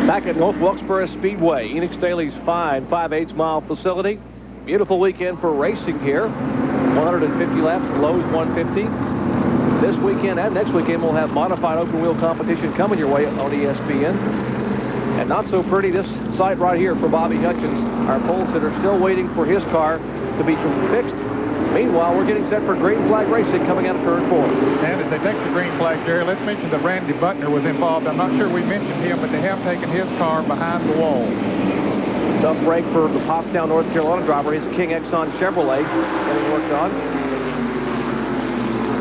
Back at North Wilkesboro Speedway, Enix Daly's fine 5/8 mile facility. Beautiful weekend for racing here. 150 laps, Lowe's 150. This weekend and next weekend we'll have modified open wheel competition coming your way on ESPN. And not so pretty, this sight right here for Bobby Hutchens, our pole sitter, still waiting for his car to be fixed. Meanwhile, we're getting set for green flag racing coming out of turn 4. And as they take the green flag, Jerry, let's mention that Randy Butner was involved. I'm not sure we mentioned him, but they have taken his car behind the wall. Tough break for the Pottstown, North Carolina driver. He's a King Exxon Chevrolet getting worked on.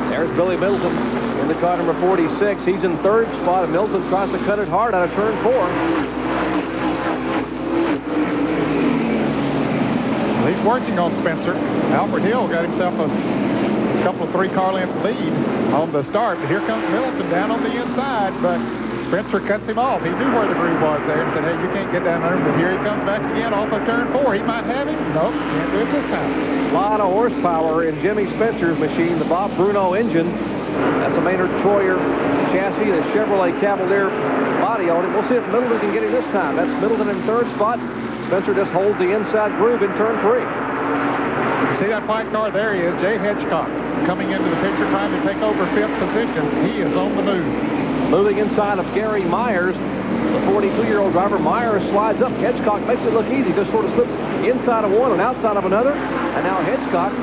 There's Billy Middleton in the car number 46. He's in third spot, and Middleton tries to cut it hard out of turn 4. He's working on Spencer. Alfred Hill got himself a couple of 3-car lengths lead on the start, but here comes Middleton down on the inside, but Spencer cuts him off. He knew where the groove was there and said, hey, you can't get down there, but here he comes back again off of turn 4. He might have him. Nope, can't do it this time. A lot of horsepower in Jimmy Spencer's machine, the Bob Bruno engine. That's a Maynard Troyer chassis, the Chevrolet Cavalier body on it. We'll see if Middleton can get him this time. That's Middleton in third spot. Spencer just holds the inside groove in turn 3. You see that white car? There he is, Jay Edgecock, coming into the picture, trying to take over 5th position. He is on the move. Moving inside of Gary Myers, the 42-year-old driver. Myers slides up. Hedgecock makes it look easy. Just sort of slips inside of one and outside of another. And now Hedgecock.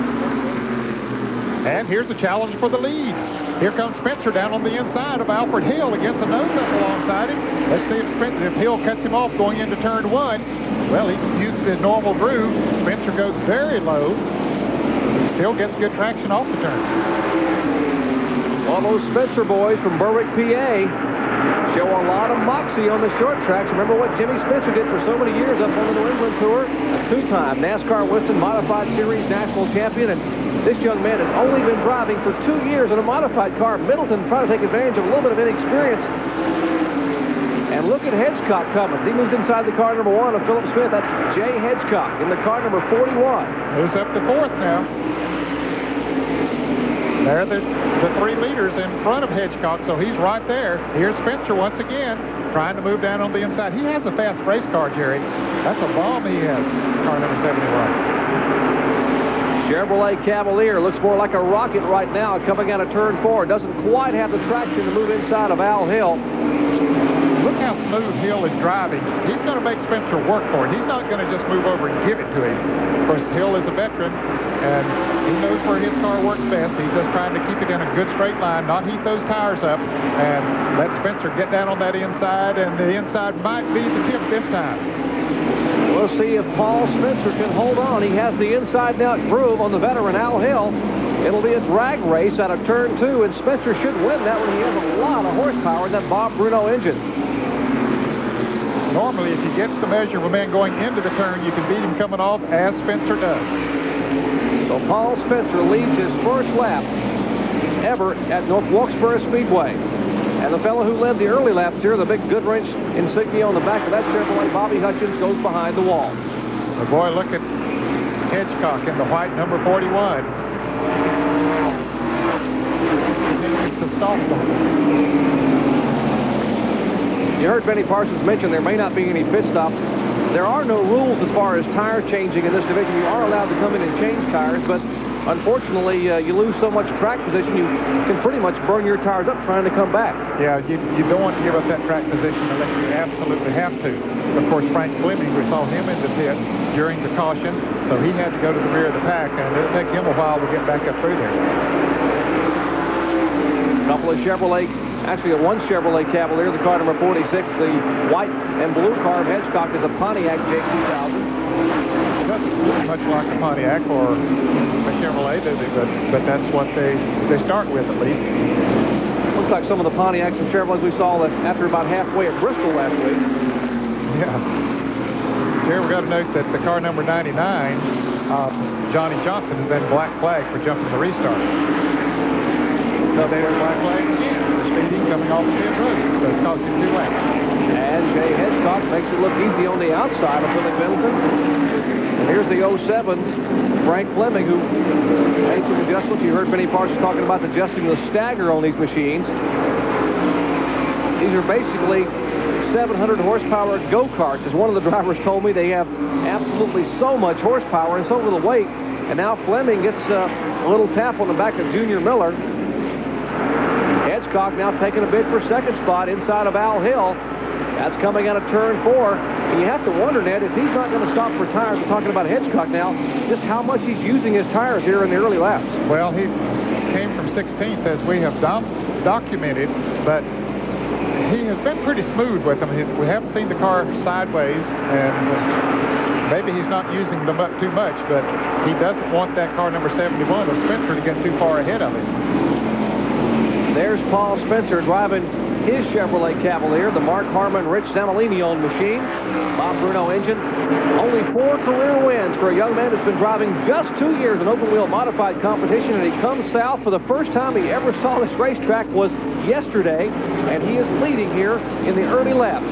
And here's the challenge for the lead. Here comes Spencer down on the inside of Alfred Hill against the nose up alongside him. Let's see if Hill cuts him off going into turn 1. Well, he uses his normal groove. Spencer goes very low. He still gets good traction off the turn. All those Spencer boys from Berwick, PA, show a lot of moxie on the short tracks. Remember what Jimmy Spencer did for so many years up on the New England Tour? A 2-time NASCAR Winston Modified Series national champion. And this young man has only been driving for 2 years in a modified car. Middleton trying to take advantage of a little bit of inexperience. And look at Hedgecock coming. He moves inside the car number 1 of Philip Smith. That's Jay Hedgecock in the car number 41. Moves up to 4th now. There the 3 leaders in front of Hedgecock, so he's right there. Here's Spencer once again, trying to move down on the inside. He has a fast race car, Jerry. That's a bomb he has, car number 71. Chevrolet Cavalier looks more like a rocket right now coming out of turn 4. Doesn't quite have the traction to move inside of Al Hill. Look how smooth Hill is driving. He's going to make Spencer work for it. He's not going to just move over and give it to him. Of course, Hill is a veteran, and he knows where his car works best. He's just trying to keep it in a good straight line, not heat those tires up, and let Spencer get down on that inside, and the inside might be the tip this time. We'll see if Paul Spencer can hold on. He has the inside-out groove on the veteran Al Hill. It'll be a drag race out of turn 2, and Spencer should win that one. He has a lot of horsepower in that Bob Bruno engine. Normally, if you get the measure of a man going into the turn, you can beat him coming off, as Spencer does. So Paul Spencer leads his first lap ever at North Wilkesboro Speedway. And the fellow who led the early laps here, the big Goodwrench insignia on the back of that Chevrolet, Bobby Hutchens, goes behind the wall. But boy, look at Hedgecock in the white number 41. Continues to stop them. You heard Benny Parsons mention there may not be any pit stops. There are no rules as far as tire changing in this division. You are allowed to come in and change tires, but unfortunately, you lose so much track position, you can pretty much burn your tires up trying to come back. Yeah, you don't want to give up that track position unless you absolutely have to. Of course, Frank Fleming, we saw him in the pit during the caution, so he had to go to the rear of the pack, and it'll take him a while to get back up through there. A couple of Chevrolet, actually one Chevrolet Cavalier, the car number 46, the white and blue car of Hedgecock is a Pontiac J2000. It doesn't look much like a Pontiac or a Chevrolet, does it? But that's what they start with, at least. Looks like some of the Pontiacs and Chevrolets we saw after about halfway at Bristol last week. Yeah. Here we got to note that the car number 99, Johnny Johnson, has been black flag for jumping the restart. So there's black flag again. Speeding coming off the pit road, so it's cost him 2 laps. And Jay Hedgecock makes it look easy on the outside of Billy Middleton. And here's the 07 Frank Fleming, who made some adjustments. You heard Benny Parsons talking about adjusting the stagger on these machines. These are basically 700 horsepower go-karts. As one of the drivers told me, they have absolutely so much horsepower and so little weight. And now Fleming gets a little tap on the back of Junior Miller. Edgecock now taking a bid for second spot inside of Al Hill. That's coming out of turn 4. And you have to wonder, Ned, if he's not going to stop for tires, we're talking about Edgecock now, just how much he's using his tires here in the early laps. Well, he came from 16th, as we have documented, but he has been pretty smooth with them. We haven't seen the car sideways, and maybe he's not using them up too much, but he doesn't want that car number 71 of Spencer to get too far ahead of him. There's Paul Spencer driving his Chevrolet Cavalier, the Mark Harmon, Rich Zamolini owned machine. Bob Bruno engine. Only 4 career wins for a young man who's been driving just 2 years in open wheel modified competition, and he comes south for the first time he ever saw this racetrack was yesterday, and he is leading here in the early laps.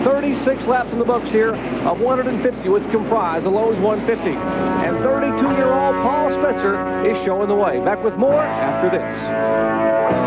36 laps in the books here of 150, which comprise the Lowe's 150. And 32-year-old Paul Spencer is showing the way. Back with more after this.